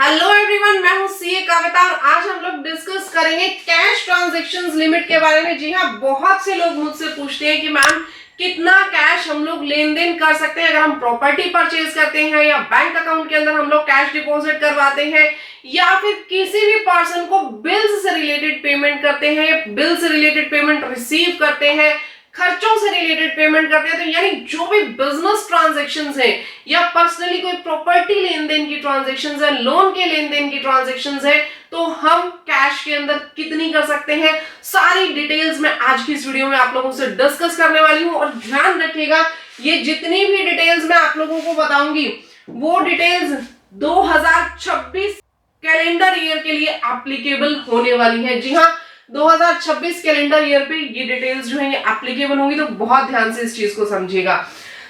Hello everyone, मैं हूं CA कविता और आज हम लोग डिस्कस करेंगे कैश ट्रांजैक्शंस लिमिट के बारे में। जी हाँ, बहुत से लोग मुझसे पूछते हैं कि मैम कितना कैश हम लोग लेन देन कर सकते हैं अगर हम प्रॉपर्टी परचेज करते हैं या बैंक अकाउंट के अंदर हम लोग कैश डिपॉजिट करवाते हैं या फिर किसी भी पर्सन को बिल्स से रिलेटेड पेमेंट करते हैं, बिल से रिलेटेड पेमेंट रिसीव करते हैं, खर्चों से रिलेटेड पेमेंट करते हैं। तो यानी जो भी बिजनेस ट्रांजैक्शंस है या पर्सनली कोई प्रॉपर्टी लेन देन की ट्रांजैक्शंस है, लोन के लेन देन की ट्रांजैक्शंस है, तो हम कैश के अंदर कितनी कर सकते हैं, सारी डिटेल्स मैं आज की इस वीडियो में आप लोगों से डिस्कस करने वाली हूं। और ध्यान रखिएगा, ये जितनी भी डिटेल्स मैं आप लोगों को बताऊंगी वो डिटेल्स 2026 कैलेंडर ईयर के लिए एप्लीकेबल होने वाली है। जी हाँ, 2026 कैलेंडर ईयर पे ये डिटेल्स जो है ये एप्लीकेबल होंगी, तो बहुत ध्यान से इस चीज को समझिएगा।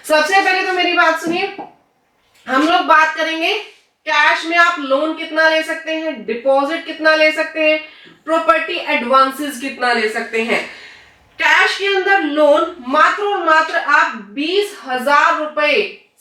सबसे पहले तो मेरी बात सुनिए, हम लोग बात करेंगे कैश में आप लोन कितना ले सकते हैं, डिपॉजिट कितना ले सकते हैं, प्रॉपर्टी एडवांसेस कितना ले सकते हैं। कैश के अंदर लोन मात्र और मात्र आप 20,000 रुपए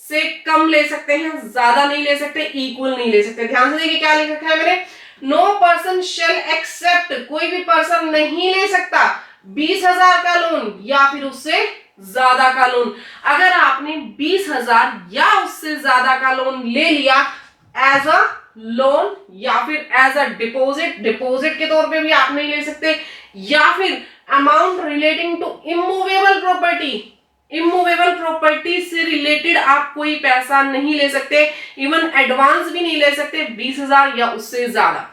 से कम ले सकते हैं, ज्यादा नहीं ले सकते, इक्वल नहीं ले सकते। ध्यान से देखिए क्या लिख रखा है मैंने, नो पर्सन शेल एक्सेप्ट, कोई भी पर्सन नहीं ले सकता 20,000 का लोन या फिर उससे ज्यादा का लोन। अगर आपने 20,000 या उससे ज्यादा का लोन ले लिया एज अ लोन या फिर एज अ डिपॉजिट के तौर पे भी आप नहीं ले सकते, या फिर amount relating to immovable property से रिलेटेड आप कोई पैसा नहीं ले सकते, इवन एडवांस भी नहीं ले सकते 20,000 या उससे ज्यादा।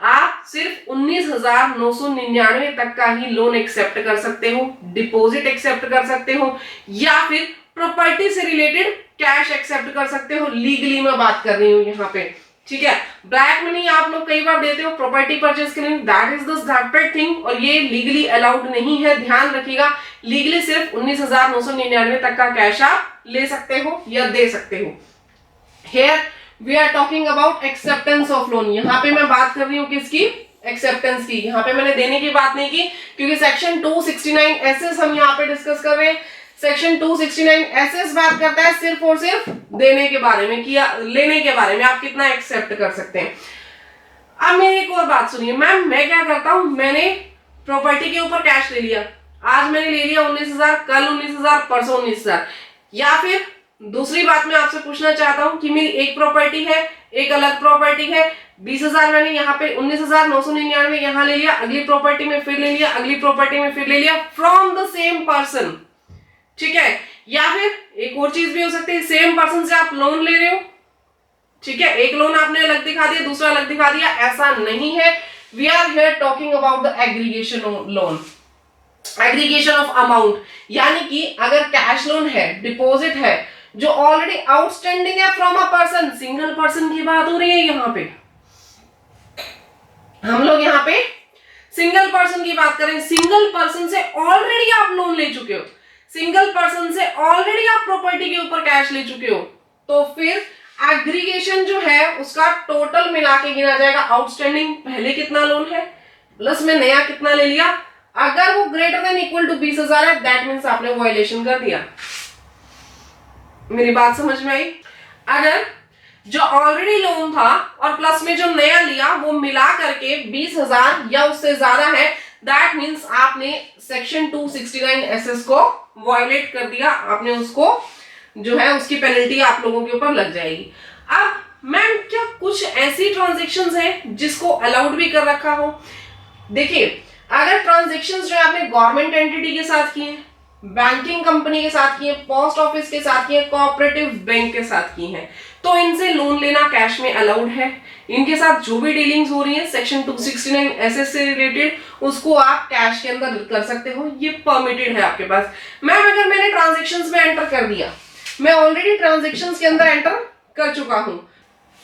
आप सिर्फ 19,999 तक का ही लोन एक्सेप्ट कर सकते हो, डिपॉजिट एक्सेप्ट कर सकते हो, या फिर प्रॉपर्टी से रिलेटेड कैश एक्सेप्ट कर सकते हो। लीगली मैं बात कर रही हूं यहाँ पे, ठीक है। ब्लैक मनी आप लोग कई बार देते हो प्रॉपर्टी परचेज के लिए, that is the separate thing, और ये लीगली अलाउड नहीं है। ध्यान रखिएगा, लीगली सिर्फ 19,999 तक का कैश आप ले सकते हो या दे सकते हो। Here we are talking about acceptance of loan। यहाँ पे मैं बात कर रही हूँ किसकी, एक्सेप्टेंस की। यहाँ पे मैंने देने की बात नहीं की, क्योंकि सेक्शन 269 एसएस हम यहाँ पे डिस्कस कर रहे हैं। सेक्शन 269 एसएस बात करता है सिर्फ और सिर्फ देने के बारे में, किया लेने के बारे में, आप कितना एक्सेप्ट कर सकते हैं। अब मेरी एक और बात सुनिए, मैम मैं क्या करता हूं, मैंने प्रॉपर्टी के ऊपर कैश ले लिया, आज मैंने ले लिया 19,000, कल 19,000, परसों 19,000। या फिर दूसरी बात मैं आपसे पूछना चाहता हूं कि मेरी एक प्रॉपर्टी है, एक अलग प्रॉपर्टी है, 20,000 मैंने यहाँ पे 19,999 यहाँ ले लिया, अगली प्रॉपर्टी में फिर ले लिया, अगली प्रॉपर्टी में फिर ले लिया, फ्रॉम द सेम पर्सन, ठीक है। या फिर एक और चीज भी हो सकती है, सेम पर्सन से आप लोन ले रहे हो, ठीक है, एक लोन आपने अलग दिखा दिया, दूसरा अलग दिखा दिया, ऐसा नहीं है। We are here talking about the aggregation loan, aggregation of amount, यानी कि अगर कैश लोन है, डिपॉजिट है जो ऑलरेडी आउटस्टैंडिंग है from a person, single person की बात हो रही है यहाँ पे, हम लोग यहाँ पे सिंगल पर्सन की बात करें, सिंगल पर्सन से ऑलरेडी आप लोन ले चुके हो, सिंगल पर्सन से ऑलरेडी आप प्रॉपर्टी के ऊपर कैश ले चुके हो, तो फिर एग्रीगेशन जो है उसका टोटल मिला के गिना जाएगा। आउटस्टैंडिंग पहले कितना लोन है प्लस में नया कितना ले लिया, अगर वो ग्रेटर देन इक्वल टू 20,000 है, दैट मीन्स आपने वायलेशन कर दिया। मेरी बात समझ में आई? अगर जो ऑलरेडी लोन था और प्लस में जो नया लिया वो मिला करके 20,000 या उससे ज्यादा है, दैट मीन्स आपने सेक्शन 269 एसएस को वायलेट कर दिया, आपने उसको जो है उसकी पेनल्टी आप लोगों के ऊपर लग जाएगी। अब मैम क्या कुछ ऐसी ट्रांजैक्शंस हैं जिसको अलाउड भी कर रखा हो? देखिए, अगर ट्रांजैक्शंस जो आपने गवर्नमेंट एंटिटी के साथ किए, बैंकिंग कंपनी के साथ किए, पोस्ट ऑफिस के साथ किए, कोऑपरेटिव बैंक के साथ की हैं, तो इनसे लोन लेना कैश में अलाउड है। इनके साथ जो भी डीलिंग्स हो रही है सेक्शन 269 एसएस से रिलेटेड, उसको आप कैश के अंदर कर सकते हो, ये परमिटेड है आपके पास। मैम अगर मैंने ट्रांजैक्शंस में एंटर कर दिया, मैं ऑलरेडी ट्रांजैक्शंस के अंदर एंटर कर चुका हूं,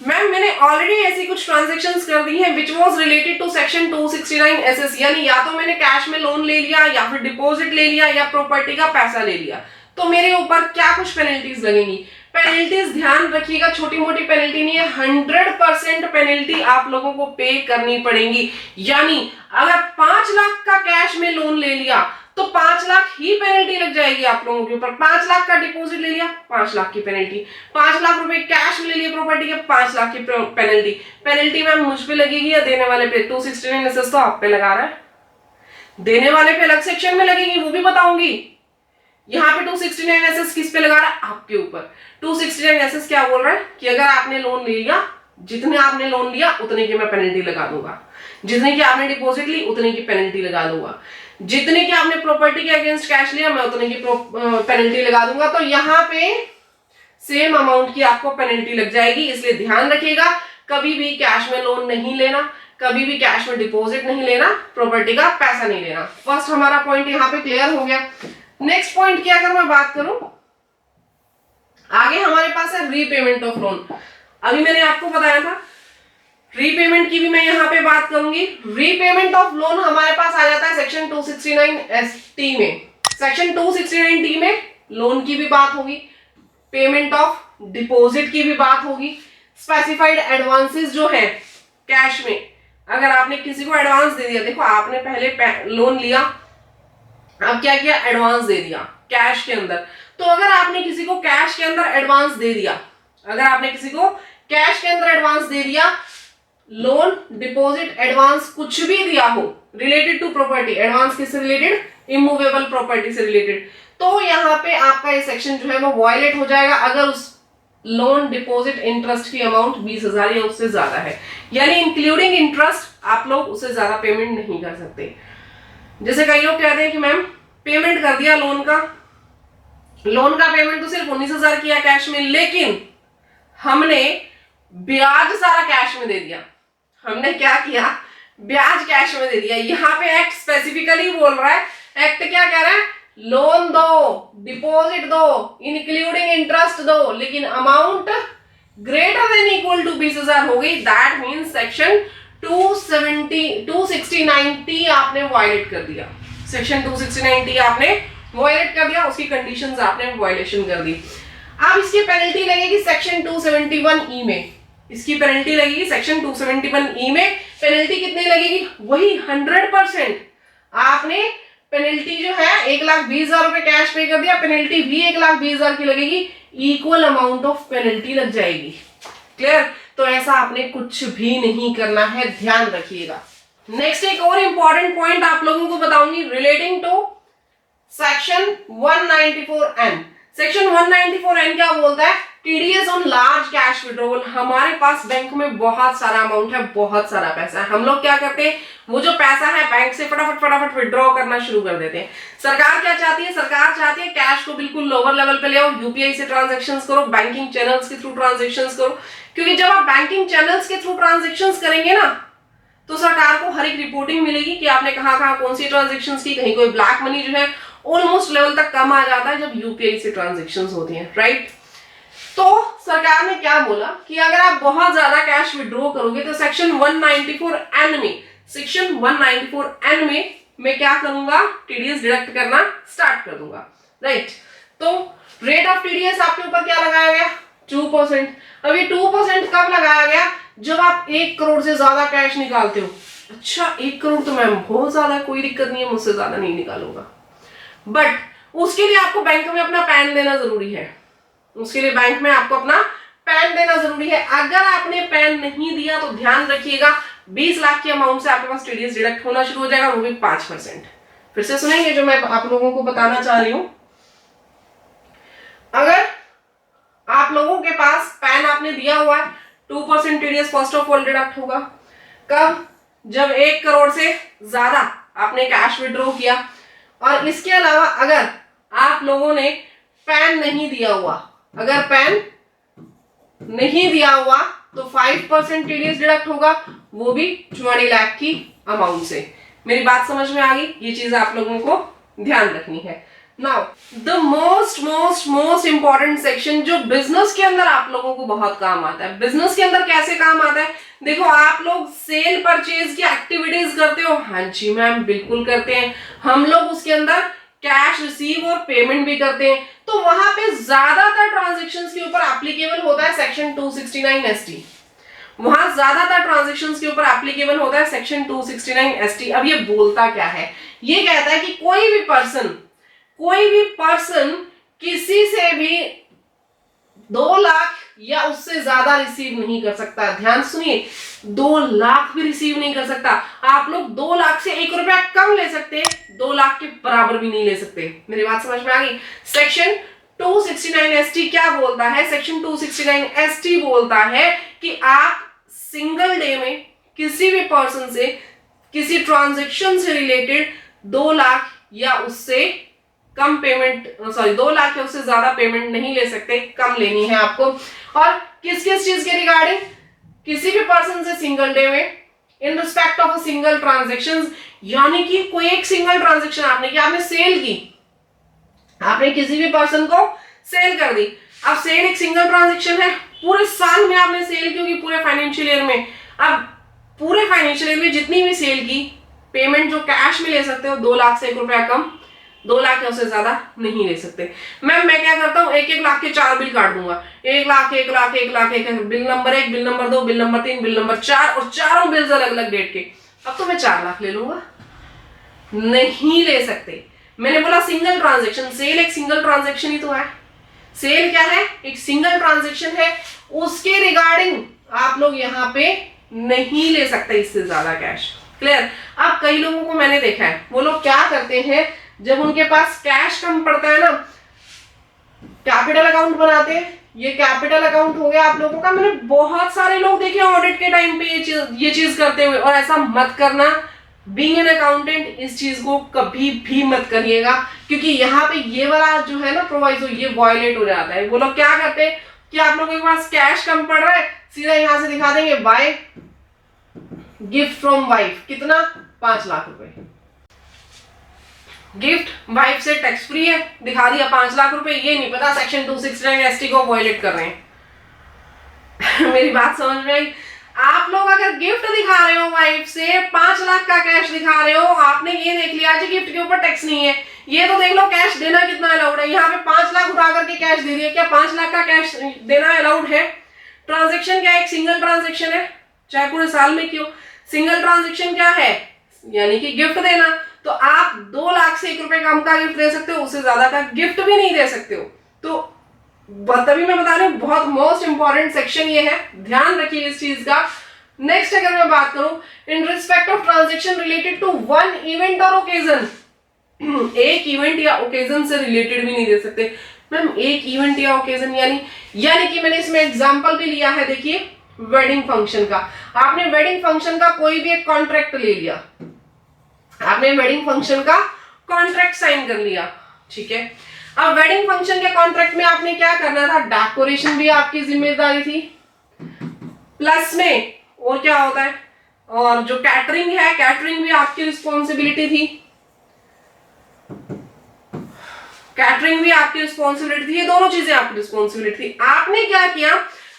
मैम मैंने ऑलरेडी ऐसी कुछ ट्रांजैक्शंस कर दी हैं which was related to section 269 SS, यानी या तो मैंने कैश में लोन ले लिया या फिर डिपॉजिट ले लिया या प्रॉपर्टी का पैसा ले लिया, तो मेरे ऊपर क्या कुछ पेनल्टीज लगेंगी? पेनल्टीज ध्यान रखिएगा, छोटी मोटी पेनल्टी नहीं है, 100% पेनल्टी आप लोगों को पे करनी पड़ेगी। यानी अगर 5 लाख का कैश में लोन ले लिया तो 5 लाख ही पेनल्टी लग जाएगी आप लोगों के ऊपर। 5 लाख का डिपॉजिट ले लिया, 5 लाख की पेनल्टी। 5 लाख रुपए कैश में ले लिया प्रॉपर्टी के, 5 लाख की पेनल्टी। पेनल्टी मैम मुझ पे लगेगी या देने वाले पे? 269 एसएस तो आप पे लगा रहा है, देने वाले पे अलग सेक्शन में लगेगी, वो भी बताऊंगी। यहाँ पे 269 एसएस किस पे लगा रहा है? आपके ऊपर। 269 एसएस क्या बोल रहा है कि अगर आपने लोन ले लिया, जितने आपने लोन लिया उतने की मैं पेनल्टी लगा दूंगा, जितने की आपने डिपॉजिट ली उतने की पेनल्टी लगा दूंगा, जितने की आपने प्रॉपर्टी के अगेंस्ट कैश लिया मैं उतने की पेनल्टी लगा दूंगा। तो यहाँ पे सेम अमाउंट की आपको पेनल्टी लग जाएगी, इसलिए ध्यान रखिएगा कभी भी कैश में लोन नहीं लेना, कभी भी कैश में डिपॉजिट नहीं लेना, प्रॉपर्टी का पैसा नहीं लेना। फर्स्ट हमारा पॉइंट यहाँ पे क्लियर हो गया। नेक्स्ट पॉइंट की अगर मैं बात करूं, आगे हमारे पास है रीपेमेंट ऑफ लोन। अभी मैंने आपको बताया था रीपेमेंट की भी मैं यहाँ पे बात करूंगी। रीपेमेंट ऑफ लोन हमारे पास आ जाता है सेक्शन 269 में। सेक्शन 269 में लोन की भी बात होगी, पेमेंट ऑफ डिपॉजिट की भी बात होगी, स्पेसिफाइड एडवांसेस जो है कैश में, अगर आपने किसी को एडवांस दे दिया, देखो आपने पहले लोन लिया, अब क्या किया, एडवांस दे दिया कैश के अंदर। तो अगर आपने किसी को कैश के अंदर एडवांस दे दिया, अगर आपने किसी को कैश के अंदर एडवांस दे दिया, लोन डिपॉजिट एडवांस कुछ भी दिया हो रिलेटेड टू प्रॉपर्टी, एडवांस किससे रिलेटेड, इमूवेबल प्रॉपर्टी से रिलेटेड, तो यहाँ पे आपका ये सेक्शन जो है वो वायलेट हो जाएगा अगर उस लोन डिपॉजिट इंटरेस्ट की अमाउंट 20,000 या उससे ज्यादा है, यानी इंक्लूडिंग इंटरेस्ट आप लोग उससे ज्यादा पेमेंट नहीं कर सकते। जैसे कई लोग कहते हैं कि मैम पेमेंट कर दिया लोन का पेमेंट तो सिर्फ 19,000 किया कैश में, लेकिन हमने ब्याज सारा कैश में दे दिया। हमने क्या किया, ब्याज कैश में दे दिया। यहाँ पे एक्ट स्पेसिफिकली बोल रहा है, एक्ट क्या कह रहा है, लोन दो, डिपॉजिट दो, इंक्लूडिंग इंटरेस्ट दो, लेकिन amount greater than equal to 20,000 हो गई। दैट मीन्स सेक्शन 269 आपने वायलेट कर दिया, सेक्शन 269 आपने वायलेट कर दिया, उसकी कंडीशंस आपने वायलेशन कर दी। अब इसकी पेनल्टी लगेगी सेक्शन 271E में, इसकी पेनल्टी लगेगी सेक्शन 271E में। पेनल्टी कितनी लगेगी, वही 100%। आपने पेनल्टी जो है 1,20,000 रुपए कैश पे कर दिया, पेनल्टी भी 1,20,000 की लगेगी, इक्वल अमाउंट ऑफ पेनल्टी लग जाएगी। क्लियर? तो ऐसा आपने कुछ भी नहीं करना है, ध्यान रखिएगा। नेक्स्ट एक और इंपॉर्टेंट पॉइंट आप लोगों को बताऊंगी relating to section 194N। Section 194N क्या बोलता है, TDS on large cash withdrawal. हमारे पास बैंक में बहुत सारा अमाउंट है, बहुत सारा पैसा है, हम लोग क्या करते हैं, वो जो पैसा है बैंक से फटाफट विड्रॉ करना शुरू कर देते हैं। सरकार क्या चाहती है, सरकार चाहती है कैश को बिल्कुल लोअर लेवल पे ले आओ, यूपीआई से ट्रांजेक्शंस करो, बैंकिंग चैनल्स के थ्रू ट्रांजेक्शंस करो, क्योंकि जब आप बैंकिंग चैनल्स के थ्रू ट्रांजेक्शंस करेंगे ना तो सरकार को हर एक रिपोर्टिंग मिलेगी कि आपने कहां कौन सी ट्रांजेक्शंस की। कहीं कोई ब्लैक मनी जो है ऑलमोस्ट लेवल तक कम आ जाता है जब यूपीआई से ट्रांजेक्शंस होती हैं, राइट। तो सरकार ने क्या बोला कि अगर आप बहुत ज्यादा कैश विड्रॉ करोगे तो सेक्शन 194N में, सेक्शन 194N में मैं क्या करूंगा, टीडीएस डिडक्ट करना स्टार्ट कर दूंगा, राइट। तो रेट ऑफ टीडीएस आपके ऊपर क्या लगाया गया, 2%। अब ये 2% कब लगाया गया, जब आप 1 करोड़ से ज्यादा कैश निकालते हो। अच्छा 1 करोड़ तो मैम बहुत ज्यादा है, कोई दिक्कत नहीं है, मुझसे ज्यादा नहीं निकालूंगा, बट उसके लिए आपको बैंक में अपना पैन देना जरूरी है, उसके लिए बैंक में आपको अपना पैन देना जरूरी है। अगर आपने पैन नहीं दिया तो ध्यान रखिएगा 20 लाख की अमाउंट से आपके पास टीडीएस डिडक्ट होना शुरू हो जाएगा, वो भी 5%। फिर से सुनेंगे जो मैं आप लोगों को बताना चाह रही हूं। अगर आप लोगों के पास पैन आपने दिया हुआ है, 2% TDS first of all deduct होगा। कब, जब 1 करोड़ से ज्यादा आपने कैश विड्रॉ किया। और इसके अलावा अगर आप लोगों ने पैन नहीं दिया हुआ, अगर पैन नहीं दिया हुआ तो 5% टीडीएस डिडक्ट होगा, वो भी 20 लाख की अमाउंट से। मेरी बात समझ में आ गई, ये चीज आप लोगों को ध्यान रखनी है। Now the most important section जो बिजनेस के अंदर आप लोगों को बहुत काम आता है। बिजनेस के अंदर कैसे काम आता है, देखो आप लोग सेल परचेज की एक्टिविटीज करते हो, हाँ जी मैम बिल्कुल करते हैं। हम लोग उसके अंदर कैश रिसीव और पेमेंट भी करते हैं, तो वहां पे ज्यादातर ट्रांजैक्शंस के ऊपर एप्लीकेबल होता है सेक्शन 269ST। वहां ज्यादातर ट्रांजेक्शन्स के ऊपर एप्लीकेबल होता है सेक्शन 269 ST। अब ये बोलता क्या है, ये कहता है कि कोई भी पर्सन किसी से भी 2 लाख या उससे ज्यादा रिसीव नहीं कर सकता। ध्यान सुनिए, 2 लाख भी रिसीव नहीं कर सकता। आप लोग 2 लाख से 1 रुपया कम ले सकते हैं, 2 लाख के बराबर भी नहीं ले सकते। मेरी बात समझ में आ गई? सेक्शन 269 ST क्या बोलता है? सेक्शन 269 ST बोलता है कि आप सिंगल डे में किसी भी पर्सन से किसी ट्रांजेक्शन से रिलेटेड 2 लाख या उससे कम पेमेंट, 2 लाख या उससे ज्यादा पेमेंट नहीं ले सकते, कम लेनी है आपको। और किस किस चीज के रिगार्डिंग? किसी भी पर्सन से सिंगल डे में इन respect of a single transaction, यानी कि कोई एक सिंगल ट्रांजेक्शन आपने की, आपने सेल की, आपने किसी भी पर्सन को सेल कर दी। अब सेल एक सिंगल ट्रांजेक्शन है, पूरे साल में आपने सेल की होगी, पूरे फाइनेंशियल ईयर में। अब पूरे फाइनेंशियल ईयर में जितनी भी सेल की पेमेंट जो कैश में ले सकते हो, 2 लाख से 1 रुपया कम, 2 लाख या उससे ज्यादा नहीं ले सकते। मैम मैं क्या करता हूँ, 1-1 लाख के 4 बिल काट दूंगा, 1 lakh 1 lakh 1 lakh 1, bill number 1, bill number 2, bill number 3, bill number 4, और चारों बिल्स अलग अलग डेट के। अब तो मैं 4 लाख ले लूंगा, नहीं ले सकते। मैंने बोला सिंगल ट्रांजेक्शन, सेल एक सिंगल ट्रांजेक्शन ही तो है। सेल क्या है? एक सिंगल ट्रांजेक्शन है, उसके रिगार्डिंग आप लोग यहाँ पे नहीं ले सकते इससे ज्यादा कैश। क्लियर? अब कई लोगों को मैंने देखा है, वो लोग क्या करते हैं, जब उनके पास कैश कम पड़ता है ना, कैपिटल अकाउंट बनाते हैं। ये कैपिटल अकाउंट हो गया आप लोगों का। मैंने बहुत सारे लोग देखे ऑडिट के टाइम पे ये चीज करते हुए, और ऐसा मत करना। बीइंग एन अकाउंटेंट इस चीज को कभी भी मत करिएगा, क्योंकि यहाँ पे ये वाला जो है ना प्रोवाइजो, ये वायलेट हो जाता है। वो लोग क्या करते हैं कि आप लोगों के पास कैश कम पड़ रहा है, सीधा यहाँ से दिखा देंगे बाय गिफ्ट फ्रॉम वाइफ, कितना? 5 लाख रुपए। गिफ्ट वाइफ से टैक्स फ्री है, दिखा दिया 5 लाख रुपए। ये नहीं पता सेक्शन 269 ST को वायलेट कर रहे हैं। मेरी बात समझ में आई? आप लोग अगर गिफ्ट दिखा रहे हो वाइफ से, 5 लाख का कैश दिखा रहे हो, आपने ये देख लिया जी गिफ्ट के ऊपर टैक्स नहीं है, ये तो देख लो कैश देना कितना अलाउड है। यहाँ पे 5 लाख उठा करके कैश दे दिया, क्या 5 लाख का कैश देना अलाउड है? ट्रांजेक्शन क्या है? एक सिंगल ट्रांजेक्शन है, चाहे पूरे साल में क्यों। सिंगल ट्रांजेक्शन क्या है? यानी कि गिफ्ट देना। तो आप 2 लाख से 1 रुपए कम का गिफ्ट दे सकते हो, उससे ज्यादा का गिफ्ट भी नहीं दे सकते हो। तो तभी मैं बता रही हूँ, बहुत मोस्ट इंपॉर्टेंट सेक्शन ये है, ध्यान रखिए इस चीज का। नेक्स्ट अगर मैं बात करूं, in respect of transaction related to 1 event और ओकेजन, एक इवेंट या ओकेजन से रिलेटेड भी नहीं दे सकते। मैम एक इवेंट या ओकेजन यानी कि मैंने इसमें एग्जांपल भी लिया है, देखिए वेडिंग फंक्शन का। आपने वेडिंग फंक्शन का कोई भी एक कॉन्ट्रैक्ट ले लिया, आपने वेडिंग फंक्शन का कॉन्ट्रैक्ट साइन कर लिया, ठीक है। अब वेडिंग फंक्शन के कॉन्ट्रैक्ट में आपने क्या करना था? डेकोरेशन भी आपकी जिम्मेदारी थी, प्लस में और क्या होता है, और जो कैटरिंग है, कैटरिंग भी आपकी रिस्पॉन्सिबिलिटी थी, कैटरिंग भी आपकी रिस्पॉन्सिबिलिटी थी, ये दोनों चीजें आपकी रिस्पॉन्सिबिलिटी थी। आपने क्या किया?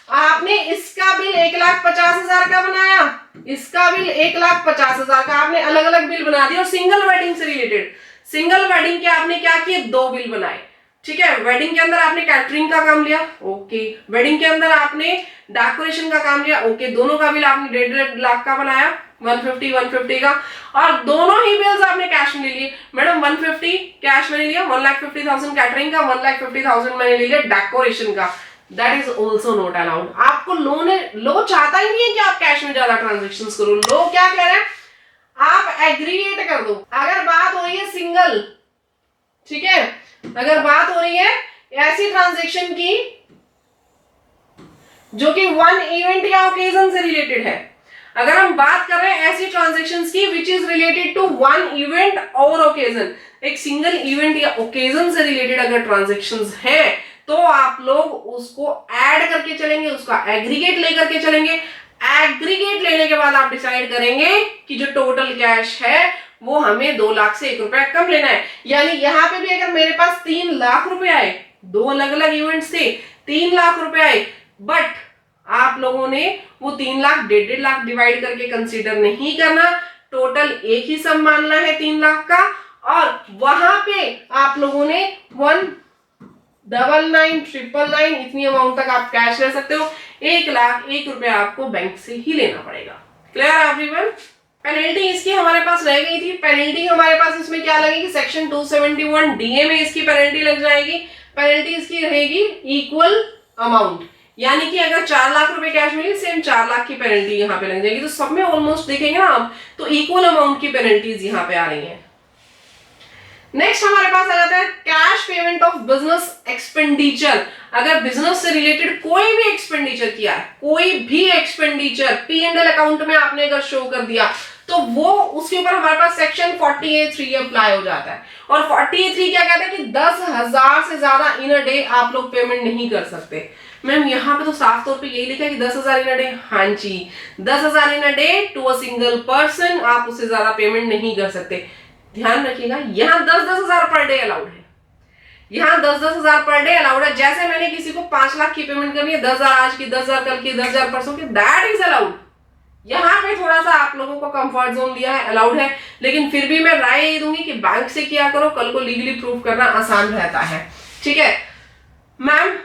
आपने इसका बिल 1,50,000 का बनाया, इसका बिल 1,50,000 का, आपने अलग अलग बिल बना दिया। और सिंगल वेडिंग से रिलेटेड, सिंगल वेडिंग के आपने क्या किए? 2 बिल बनाए, ठीक है। वेडिंग के अंदर आपने कैटरिंग का काम लिया, ओके। वेडिंग के अंदर आपने डेकोरेशन का काम लिया, ओके। दोनों का बिल आपने 1.5 लाख का बनाया, 150 का, और दोनों ही बिल्स आपने कैश में ले लिए। मैडम 150 कैश मैंने लिया, 1,50,000 कैटरिंग का, 1,50,000 मैंने ले लिया डेकोरेशन का। That is also not allowed. आपको लो चाहता ही नहीं है कि आप कैश में ज्यादा ट्रांजेक्शंस करो। लो क्या कह रहे हैं? आप एग्रीगेट कर दो। अगर बात हो रही है सिंगल, ठीक है, अगर बात हो रही है ऐसी ट्रांजेक्शन की जो कि 1 इवेंट या ओकेजन से रिलेटेड है, अगर हम बात कर रहे हैं ऐसी ट्रांजेक्शंस की which is related to 1 event और ओकेजन, एक सिंगल इवेंट या ओकेजन से रिलेटेड अगर ट्रांजेक्शंस है, तो आप लोग उसको ऐड करके चलेंगे, उसका एग्रीगेट लेकर के चलेंगे। एग्रीगेट लेने के बाद आप डिसाइड करेंगे कि जो टोटल कैश है वो हमें 2 लाख से 1 रुपया कम लेना है। यानी यहाँ पे भी अगर मेरे पास 3 लाख रुपए आए, 2 अलग अलग इवेंट्स थे, 3 लाख रुपए आए, बट आप लोगों ने वो 3 लाख 1.5 लाख डिवाइड करके कंसीडर नहीं करना, टोटल एक ही सम मानना है 3 लाख का। और वहां पे आप लोगों ने 1,99,999 इतनी अमाउंट तक आप कैश ले सकते हो। 1,01,000 आपको बैंक से ही लेना पड़ेगा। Clear everyone? पेनल्टी इसकी हमारे पास रह गई थी। पेनल्टी हमारे पास इसमें क्या लगेगी, सेक्शन 271 डीए में इसकी पेनल्टी लग जाएगी। पेनल्टी इसकी रहेगी इक्वल अमाउंट, यानी कि अगर 4 लाख रुपए कैश मिली, सेम 4 लाख की पेनल्टी यहाँ पे लग जाएगी। तो सब में ऑलमोस्ट देखेंगे ना आप, तो इक्वल अमाउंट की पेनल्टीज यहाँ पे आ रही है। नेक्स्ट हमारे पास आ जाता है cash payment of business expenditure. अगर बिजनेस से रिलेटेड कोई भी एक्सपेंडिचर किया है, कोई भी एक्सपेंडिचर P&L अकाउंट में आपने अगर शो कर दिया, तो वो उसके ऊपर हमारे पास सेक्शन 40A3 अप्लाई हो जाता है। और 40A3 क्या कहता है कि 10,000 से ज्यादा इन अ डे आप लोग पेमेंट नहीं कर सकते। मैम यहाँ पे तो साफ तौर पे यही लिखा है कि 10,000 इन अ डे। हाँ जी, 10,000 in a day to a single person, आप उससे ज्यादा पेमेंट नहीं कर सकते। ध्यान रखिएगा, यहाँ 10,000 पर डे अलाउड है। यहाँ 10,000 पर डे अलाउड है। जैसे मैंने किसी को 5 लाख की पेमेंट करनी है, 10,000 आज की, 10,000 कल की, 10,000 परसों की, दैट इज अलाउड। यहाँ पे थोड़ा सा आप लोगों को कंफर्ट जोन दिया है, अलाउड है, लेकिन फिर भी मैं राय ये दूंगी कि बैंक से किया करो, कल को लीगली प्रूफ करना आसान रहता है। ठीक है मैम,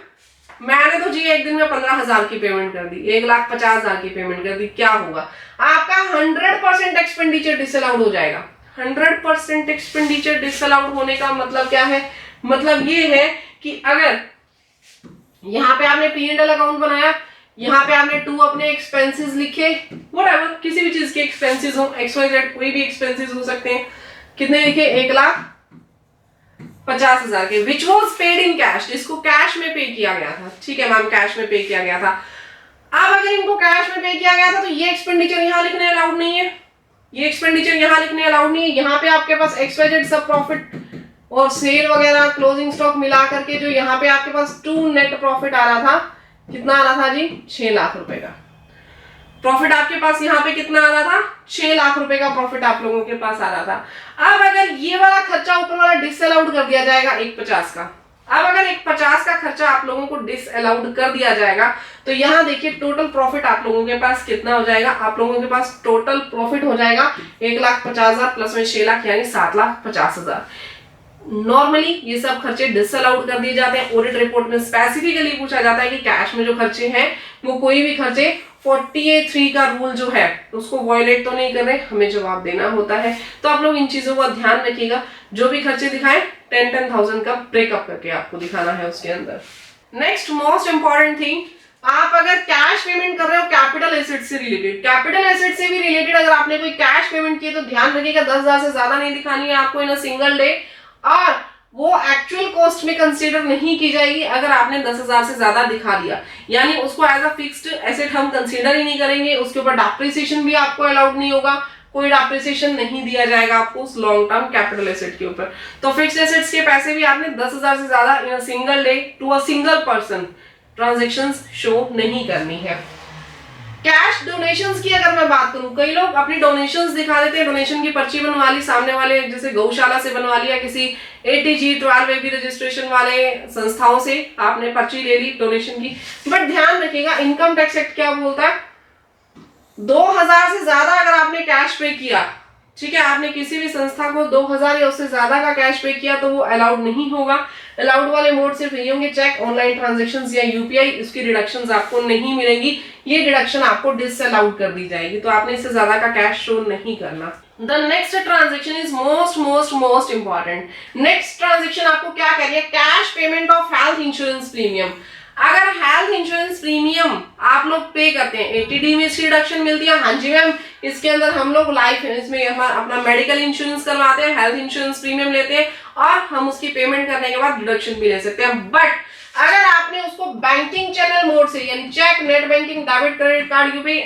मैंने तो जी एक दिन में 15,000 की पेमेंट कर दी, 1,50,000 की पेमेंट कर दी, क्या होगा? आपका 100% एक्सपेंडिचर डिसअलाउड हो जाएगा। 100% एक्सपेंडिचर डिसअलाउड होने का मतलब क्या है? मतलब ये है कि अगर यहाँ पे आपने P&L अकाउंट बनाया, यहाँ पे आपने 2 अपने एक्सपेंसेस लिखे, व्हाटएवर, किसी भी चीज के एक्सपेंसेस हो, XYZ कोई भी एक्सपेंसेस हो सकते हैं, कितने लिखे? 1,50,000 के, which was paid in cash, जिसको कैश में पे किया गया था। ठीक है मैम, कैश में पे किया गया था। अब अगर इनको कैश में पे किया गया था, तो ये एक्सपेंडिचर यहाँ लिखने अलाउड नहीं है, ये एक्सपेंडिचर यहाँ लिखने अलाउड नहीं है। यहाँ पे आपके पास XYZ सब प्रॉफिट और सेल वगैरह क्लोजिंग स्टॉक मिला करके जो यहाँ पे आपके पास 2 नेट प्रॉफिट आ रहा था, कितना आ रहा था जी? 6 लाख रुपए का प्रॉफिट आपके पास यहाँ पे कितना आ रहा था? 6 लाख रुपए का प्रॉफिट आप लोगों के पास आ रहा था। अब अगर ये वाला खर्चा ऊपर वाला डिसअलाउड कर दिया जाएगा 1,50 का, अब अगर 1,50 का खर्चा आप लोगों को डिसअलाउड कर दिया जाएगा, तो यहाँ देखिए टोटल प्रॉफिट आप लोगों के पास कितना हो जाएगा? आप लोगों के पास टोटल प्रॉफिट हो जाएगा 1,50,000 प्लस में 6 लाख, यानी 7,50,000। नॉर्मली ये सब खर्चे डिसअलाउड कर दिए जाते हैं। ऑडिट रिपोर्ट में स्पेसिफिकली पूछा जाता है कि कैश में जो खर्चे हैं वो कोई भी खर्चे 40A3 का रूल जो है उसको वायलेट तो नहीं कर रहे, हमें जवाब देना होता है। तो आप लोग इन चीजों का ध्यान रखिएगा। जो भी खर्चे दिखाएं 10,000 का ब्रेकअप करके आपको दिखाना है उसके अंदर। नेक्स्ट मोस्ट इंपॉर्टेंट थिंग, आप अगर कैश पेमेंट कर रहे हो कैपिटल एसेट से रिलेटेड, कैपिटल एसेट से भी रिलेटेड अगर आपने कोई कैश पेमेंट की है, तो ध्यान रखिएगा 10,000 से ज्यादा नहीं दिखानी है आपको इन अ सिंगल डे, और वो एक्चुअल कॉस्ट में कंसीडर नहीं की जाएगी अगर आपने 10,000 से ज्यादा दिखा दिया, यानी उसको एज अ फिक्स्ड एसेट हम कंसीडर ही नहीं करेंगे। उसके ऊपर डेप्रिसिएशन भी आपको अलाउड नहीं होगा, कोई डेप्रिसिएशन नहीं दिया जाएगा आपको उस लॉन्ग टर्म कैपिटल एसेट के ऊपर। तो फिक्स्ड एसेट्स के पैसे भी आपने 10,000 से ज्यादा in a single day to a single person transactions show नहीं करनी है। कैश डोनेशंस की अगर मैं बात करूं, कई लोग अपनी डोनेशंस दिखा देते हैं, डोनेशन की पर्ची बनवा ली सामने वाले, जैसे गौशाला से बनवा लिया, किसी ATG 12AB रजिस्ट्रेशन वाले संस्थाओं से आपने पर्ची ले ली डोनेशन की। बट ध्यान रखिएगा इनकम टैक्स एक्ट क्या बोलता है, 2,000 से ज्यादा अगर आपने कैश पे किया, ठीक है, आपने किसी भी संस्था को 2,000 या उससे ज्यादा का कैश पे किया, तो वो अलाउड नहीं होगा। अलाउड वाले मोड सिर्फ ये होंगे चेक, ऑनलाइन ट्रांजैक्शंस या UPI, इसकी डिडक्शंस आपको नहीं मिलेंगी, ये डिडक्शन आपको डिसअलाउड कर दी जाएगी। तो आपने इससे ज्यादा का कैश शो नहीं करना। The next transaction is most important. Next transaction आपको क्या कह रही है? Cash payment of health insurance premium. अगर हेल्थ इंश्योरेंस प्रीमियम आप लोग पे करते हैं, ATD में इसकी डिडक्शन मिलती है। हाँ जी मैम, इसके अंदर हम लोग लाइफ इसमें अपना मेडिकल इंश्योरेंस करवाते हैं, हेल्थ इंश्योरेंस प्रीमियम लेते हैं और हम उसकी पेमेंट करने के बाद डिडक्शन भी ले सकते हैं। बट अगर आपने उसको बैंकिंग चैनल मोड से, यानी cheque, net banking, debit, credit card, UPI,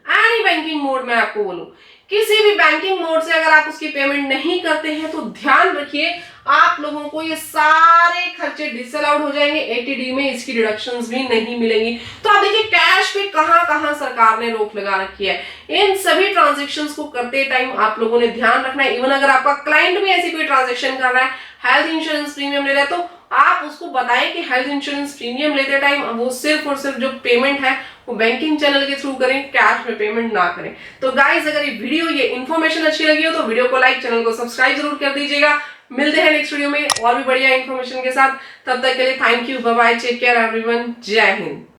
any banking mode में आपको बोलूं, किसी भी बैंकिंग मोड से अगर आप उसकी पेमेंट नहीं करते हैं, तो ध्यान रखिए आप लोगों को ये सारे खर्चे डिसअलाउड हो जाएंगे, ATD में इसकी डिडक्शंस भी नहीं मिलेंगी। तो आप देखिए कैश पे कहां कहां सरकार ने रोक लगा रखी है। इन सभी ट्रांजैक्शंस को करते टाइम आप लोगों ने ध्यान रखना है। इवन अगर आपका क्लाइंट भी ऐसी कोई ट्रांजैक्शन कर रहा है, हेल्थ इंश्योरेंस प्रीमियम ले रहा है, तो आप उसको बताएं कि हेल्थ इंश्योरेंस प्रीमियम लेते टाइम वो सिर्फ और सिर्फ जो पेमेंट है वो बैंकिंग चैनल के थ्रू करें, कैश में पेमेंट ना करें। तो गाइस, अगर ये वीडियो, ये इन्फॉर्मेशन अच्छी लगी हो तो वीडियो को लाइक, चैनल को सब्सक्राइब जरूर कर दीजिएगा। मिलते हैं नेक्स्ट वीडियो में और भी बढ़िया इन्फॉर्मेशन के साथ। तब तक के लिए thank you, bye bye, take care everyone, जय हिंद।